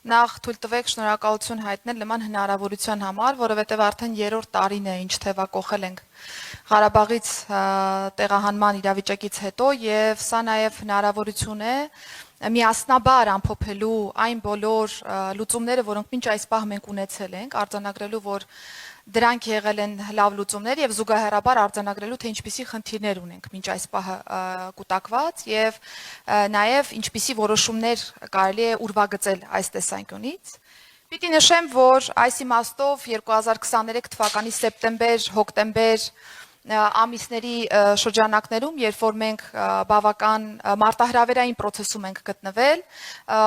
Նախ թույլ տվեք շնորհակալություն հայտնել նման հնարավորության համար, որովհետև արդեն 3-րդ տարին է, ինչ թևակողել ենք Ղարաբաղից տեղահանման իրավիճակից հետո, եւ սա նաեւ հնարավորություն է միասնաբար ամփոփելու այն բոլոր լուծումները, որոնք մինչ այս պահ մենք ունեցել ենք, արձանագրելու, որ դրանք եղել են լավ լուծումներ եւ զուգահեռաբար արձանագրելու, թե ինչպիսի խնդիրներ ունենք մինչ այս պահը կուտակված եւ նաեւ ինչպիսի որոշումներ կարելի է ուրվագծել այս տեսանկյունից։ Պիտի նշեմ, որ այս իմաստով 2023 թվականի սեպտեմբեր-հոկտեմբեր ամիսների շրջանակներում, երբ որ մենք բավական մարտահրավերային process-ում ենք գտնվել,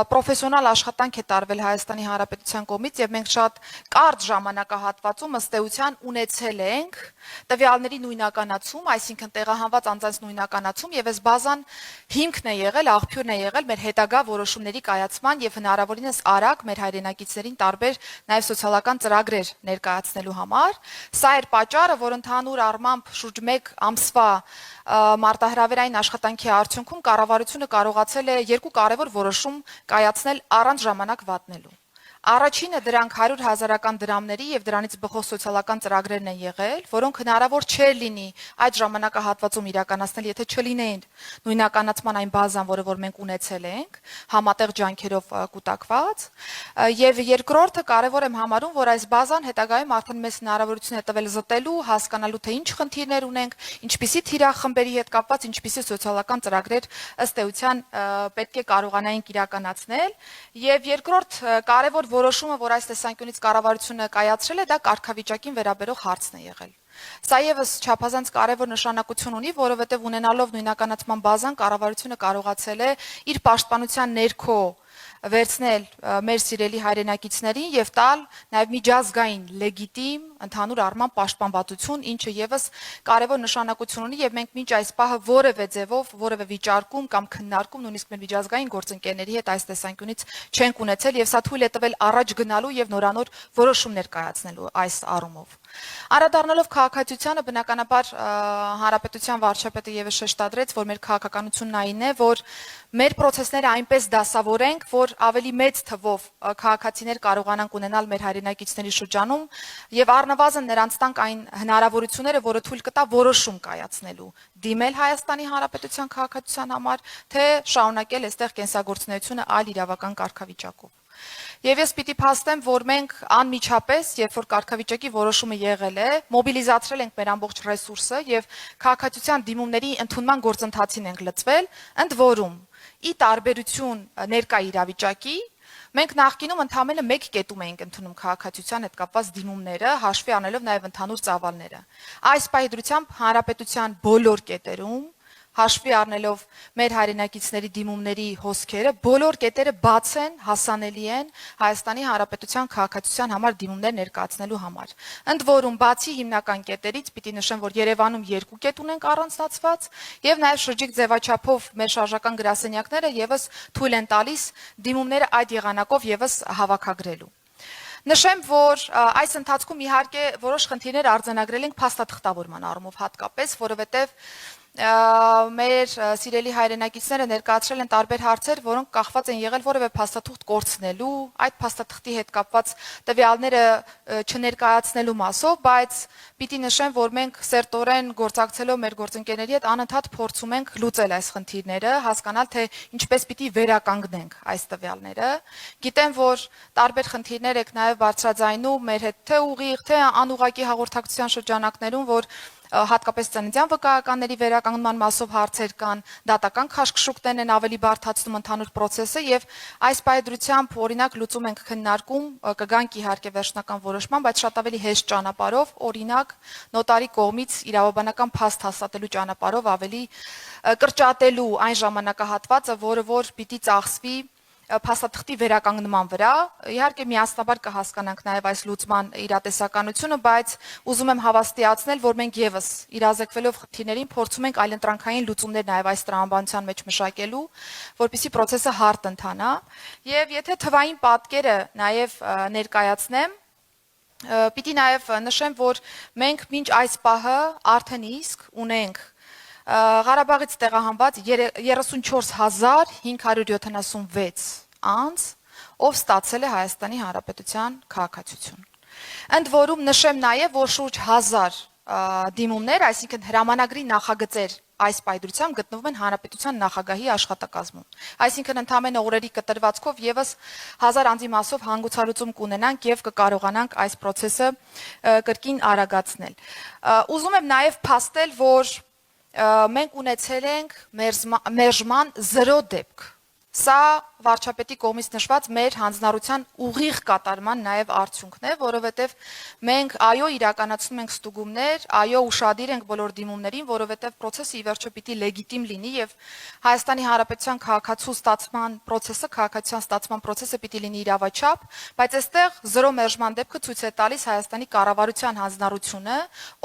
պրոֆեսիոնալ աշխատանք է տարվել Հայաստանի Հանրապետության կողմից եւ մենք շատ կարճ ժամանակահատվածում ըստ էության ունեցել ենք տվյալների նույնականացում, այսինքն տեղահանված անձանց նույնականացում եւ այս բազան հիմքն է եղել, աղբյուրն է եղել մեր հետագա որոշումների կայացման եւ հնարավորինս արագ մեր հայրենակիցներին տարբեր նաեւ սոցիալական ծրագրեր ներկայացնելու համար։ Սա էր պատճառը, որ ընդհանուր առմամբ շուրջ 1 ամսվա մարտահրավերային աշխատանքի արդյունքում կառավարությունը կարողացել է 2 կարևոր որոշում կայացնել առանց ժամանակ վատնելու։ Առաջինը դրանք 100,000-ական դրամների եւ դրանից բխող սոցիալական ծրագրերն են եղել, որոնք հնարավոր չէր լինի այդ ժամանակահատվածում իրականացնել, եթե չլինեին նույնականացման այն բազան, որը որ մենք ունեցել ենք, համատեղ ջանքերով կուտակված, եւ երկրորդը կարեւոր եմ համարում, որ այս բազան հետագայում արդեն մեծ հնարավորություն է տվել զտելու, հասկանալու, թե ինչ խնդիրներ ունենք, ինչպիսի թիրախմբերի հետ կապված, ինչպիսի սոցիալական ծրագրեր ըստ էության պետք է կարողանայինք իրականացնել, եւ երկրորդ կարեւոր որոշումը, որ այս տեսանկյունից կառավարությունը կայացրել է, դա կարգավիճակին վերաբերող հարցն է եղել։ Սա եւս չափազանց կարեւոր նշանակություն ունի, որովհետեւ ունենալով նույնականացման բազան կառավարությունը կարողացել է իր պաշտպանության ներքո վերցնել մեր սիրելի հայրենակիցներին եւ տալ նաեւ միջազգային լեգիտիմ ընդհանուր առմամբ պաշտպանվածություն, ինչը եւս կարեւոր նշանակություն ունի եւ մենք մինչ այս պահը որևէ ձևով, որևէ վիճարկում կամ քննարկում նույնիսկ մեր միջազգային գործընկերների հետ այս տեսանկյունից չենք ունեցել եւ սա թույլ է տվել առաջ գնալու եւ նորանոր որոշումներ կայացնելու այս առումով։ Անդրադառնալով քաղաքացիությանը, բնականաբար հանրապետության վարչապետը եւս շեշտադրեց, որ մեր քաղաքականությունն այն է, որ մեր process-ները այնպես դասավորենք, որ ավելի մեծ թվով քաղաքացիներ կարողանան ունենալ մեր հայրենակիցների շրջանում եւ առնվազն նրանց տանք այն հնարավորությունները, որը թույլ կտա որոշում կայացնելու, դիմել Հայաստանի Հանրապետության քաղաքացիության համար, թե շարունակել այստեղ կենսագործունեությունը այլ իրավական կարգավիճակով։ Եվ ես պիտի փաստեմ, որ մենք անմիջապես, երբ որ կարգավիճակի որոշումը եղել է, մոբիլիզացրել ենք մեր ամբողջ ռեսուրսը եւ քաղաքացիության դիմումների ընդունման գործընթացին ենք լծվել, ընդ որում ի տարբերություն ներկա իրավիճակի, մենք նախկինում ընդամենը 1 կետում էինք ընդունում քաղաքացիության հետ կապված դիմումները, հաշվի առնելով նաեւ ընդհանուր ծավալները։ Այս պահի հանրապետության բոլոր կետերում, հաշվի առնելով մեր հայրենակիցների դիմումների հոսքերը, բոլոր կետերը բաց են, հասանելի են Հայաստանի Հանրապետության քաղաքացիության համար դիմումներ ներկայացնելու համար։ Ընդ որում բացի հիմնական կետերից պիտի նշեմ, որ Երևանում 2 կետ ունենք առանձնացված եւ նաեւ շրջիկ ձևաչափով մեր շարժական գրասենյակները եւս թույլ են տալիս դիմումները այդ եղանակով եւս հավաքագրելու։ Նշեմ, որ այս ընթացքում իհարկե որոշ խնդիրներ արձանագրել ենք փաստաթղթավորման առումով հատկապես, որովհետեւ մեր սիրելի հայրենակիցները ներկայացրել են տարբեր հարցեր, որոնք կախված են եղել որևէ փաստաթուղթ կորցնելու, այդ փաստաթղթի հետ կապված տվյալները չներկայացնելու մասով, բայց պիտի նշեմ, որ մենք սերտորեն գործակցելով մեր գործընկերների հետ անընդհատ փորձում ենք լուծել այս խնդիրները, հասկանալ, թե ինչպես պիտի վերականգնենք այս տվյալները։ Գիտեմ, որ տարբեր խնդիրներ եք նաև բարձրաձայնում մեր հետ թե ուղիղ, թե անուղղակի հաղորդակցության շրջանակներում, որ հատկապես ծննդյան վկայականների վերականգնման մասով հարցեր կան, դատական քաշքշուկներն են ավելի բարդացնում ընդհանուր process-ը եւ այս պայդրությամբ օրինակ լուծում ենք քննարկում, կգանք իհարկե վերջնական որոշման, բայց շատ ավելի հեշտ ճանապարհով, օրինակ նոտարի կողմից իրավաբանական փաստ հաստատելու ճանապարհով ավելի կրճատելու այն ժամանակահատվածը, որը որ պիտի ծախսվի փաստաթղթի վերականգնման վրա, իհարկե միասնաբար կհասկանանք նաև այս լուծման իրատեսականությունը, բայց ուզում եմ հավաստիացնել, որ մենք եւս իրազեկվելով խնդիրներին փորձում ենք այլընտրանքային լուծումներ նաև այս տրամաբանության մեջ մշակելու, որպեսզի process-ը հարթ ընթանա, եւ եթե թվային պատկերը նաև ներկայացնեմ, պիտի նաև նշեմ, որ մենք մինչ այս պահը արդեն իսկ ունենք Ղարաբաղից տեղահանված 34576 անձ, ով ստացել է Հայաստանի Հանրապետության քաղաքացիություն։ Ընդ որում նշեմ նաև, որ շուրջ 1000 դիմումներ, այսինքն հրամանագրի նախագծեր այս պայդրությամբ գտնվում են Հանրապետության նախագահի աշխատակազմում։ Այսինքն ընդամենը օրերի կտրվածքով եւս 1000 անձի մասով հանգուցալուծում կունենանք եւ կկարողանանք այս process-ը կրկին արագացնել։ Ուզում եմ նաև փաստել, որ մենք ունեցել ենք մերժման 0 դեպք։ Սա վարչապետի կողմից նշված մեր հանձնառության ուղիղ կատարման նաև արդյունքն է, որովհետև մենք այո իրականացնում ենք ստուգումներ, այո ուշադիր ենք բոլոր դիմումներին, որովհետև process-ը ի վերջո պիտի լեգիտիմ լինի եւ Հայաստանի Հանրապետության քաղաքացու ստացման process-ը, քաղաքացիության ստացման process-ը պիտի լինի իրավաչափ, բայց այստեղ 0 մերժման դեպքը ցույց է տալիս Հայաստանի կառավարության հանձնառությունը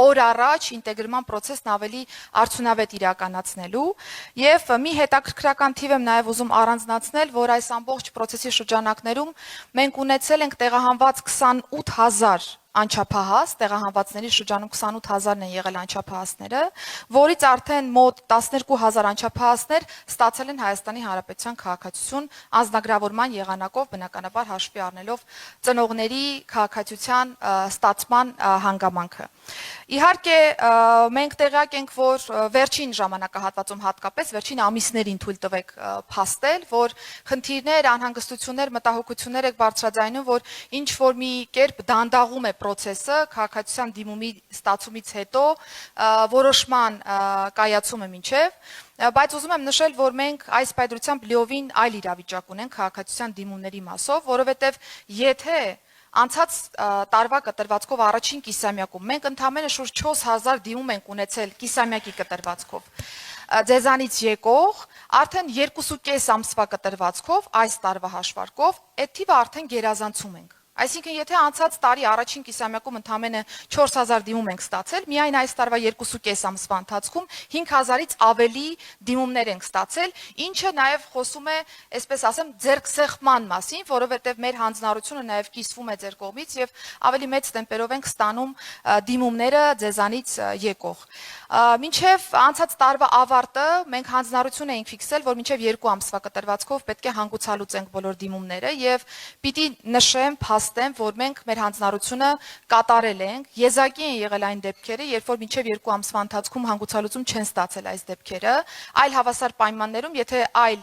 օր առաջ ինտեգրման process-ն ավելի արդյունավետ իրականացնելու եւ մի հետաքրքրական թիվ եմ նաև ուզում առանձնացնել, որ այս ամբողջ process-ի շրջանակներում մենք ունեցել ենք տեղահանված 28000 անչափահաս, տեղահանվածների շրջանում 28000-ն են եղել անչափահասները, որից արդեն մոտ 12000 անչափահասներ ստացել են Հայաստանի Հանրապետության քաղաքացիություն անձնագրավորման եղանակով, բնականաբար հաշվի առնելով ծնողների քաղաքացիության ստացման հանգամանքը։ Իհարկե, մենք տեղյակ ենք, որ վերջին ժամանակահատվածում հատկապես վերջին ամիսներին թույլ տվեք փաստել, որ խնդիրներ, անհանգստություններ, մտահոգություններ եք բարձրաձայնում, որ ինչ որ մի կերպ դանդաղում է process-ը քաղաքացիության դիմումի ստացումից հետո որոշման կայացումը մինչև, բայց ուզում եմ նշել, որ մենք այս պայդրությամբ լիովին այլ իրավիճակ ունենք քաղաքացիության դիմումների մասով, որովհետև եթե անցած տարվա կտրվածքով առաջին կիսամյակում մենք ընդամենը շուրջ 4000 դիմում ենք ունեցել կիսամյակի կտրվածքով ձեզանից եկող, արդեն 2.5 ամսվա կտրվածքով այս տարվա հաշվարկով այդ թիվը արդեն գերազանցում ենք։ Այսինքն, եթե անցած տարի առաջին կիսամյակում ընդամենը 4000 դիմում ենք ստացել, միայն այս տարվա 2.5 ամսվա ընթացքում 5000-ից ավելի դիմումներ ենք ստացել, ինչը նաև խոսում է, այսպես ասեմ, ձեռքսեղմման մասին, որովհետև մեր հանձնառությունը նաև կիսվում է ձեր կողմից եւ ավելի մեծ տեմպերով ենք ստանում դիմումները ձեզանից եկող։ Մինչև անցած տարվա ավարտը մենք հանձնառություն էինք ֆիքսել, որ մինչև 2 ամսվա կտրվածքով պետք է հանգուցալուծենք բոլոր դիմումները եւ պիտի նշեմ, փաստեմ, որ մենք մեր հանձնառությունը կատարել ենք։ Եզակի են եղել այն դեպքերը, երբ որ մինչև 2 ամսվա ընթացքում հանգուցալուծում չեն ստացել այս դեպքերը, այլ հավասար պայմաններում, եթե այլ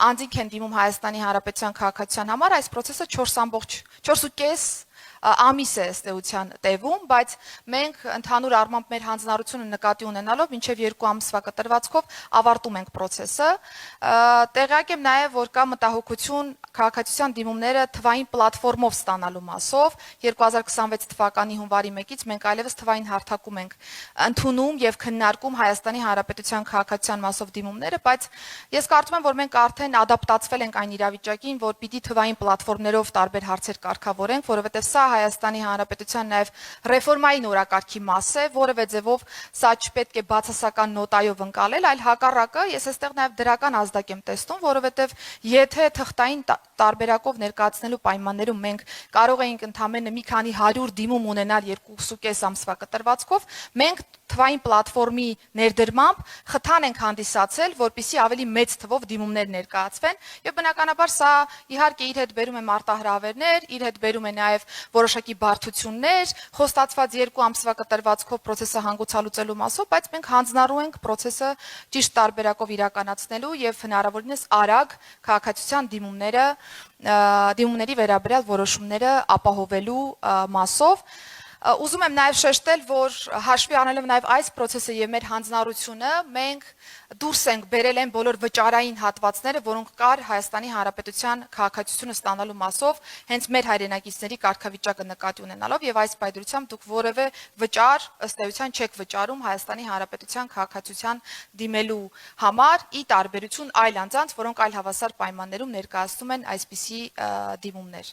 անձինք են դիմում Հայաստանի Հանրապետության քաղաքացիության համար, այս process-ը 4.5 ամիս է ըստ էության տևում, բայց մենք ընդհանուր առմամբ մեր հանձնառությունը նկատի ունենալով մինչև 2 ամսվա կտրվածքով ավարտում ենք process-ը։ Տեղյակ եմ նաև, որ կա մտահոգություն քաղաքացիության դիմումները թվային պլատֆորմով ստանալու մասով։ 2026 թվականի հունվարի 1-ից մենք այլևս թվային հարթակում ենք ընդունում եւ քննարկում Հայաստանի Հանրապետության քաղաքացիության մասով դիմումները, բայց ես կարծում եմ, որ մենք արդեն ադապտացվել ենք այն իրավիճակին, որ պիտի թվային պլատֆորմներով տարբեր հարցեր կարգավորենք, որովհետեւ սա Հայաստանի Հանրապետության նաև ռեֆորմայի նորակարգի մաս է, որևէ ձևով սա չպետք է բացասական նոտայով ընկալել, այլ հակառակը, ես այստեղ նաև դրական ազդակ եմ տեսնում, որովհետև եթե թղթային տարբերակով ներկայացնելու պայմաններում մենք կարող էինք ընդամենը մի քանի 100 դիմում ունենալ 2.5 ամսվա կտրվածքով, մենք թվային պլատֆորմի ներդրմամբ խթան ենք հանդիսացել, որպեսզի ավելի մեծ թվով դիմումներ ներկայացվեն, եւ բնականաբար սա իհարկե իր հետ բերում է մարտահրավերներ, իր հետ բերում է նաև որոշակի բարդություններ, խոստացված 2 ամսվա կտրվածքով process-ը հանգուցալուծելու մասով, բայց մենք հանձնառու ենք process-ը ճիշտ տարբերակով իրականացնելու եւ հնարավորինս արագ քաղաքացիության դիմումների վերաբերյալ որոշումները ապահովելու մասով։ Ուզում եմ նաև շեշտել, որ հաշվի առնելով նաև այս process-ը եւ մեր հանձնառությունը, մենք դուրս ենք բերել են բոլոր վճարային հատվածները, որոնք կար Հայաստանի Հանրապետության քաղաքացիությունը ստանալու մասով, հենց մեր հայրենակիցների կարգավիճակը նկատի ունենալով եւ այս պայդրությամբ դուք որևէ վճար ըստ էության չեք վճարում Հայաստանի Հանրապետության քաղաքացիության դիմելու համար, ի տարբերություն այլ անձանց, որոնք այլ հավասար պայմաններում ներկայացնում են այսպիսի դիմումներ։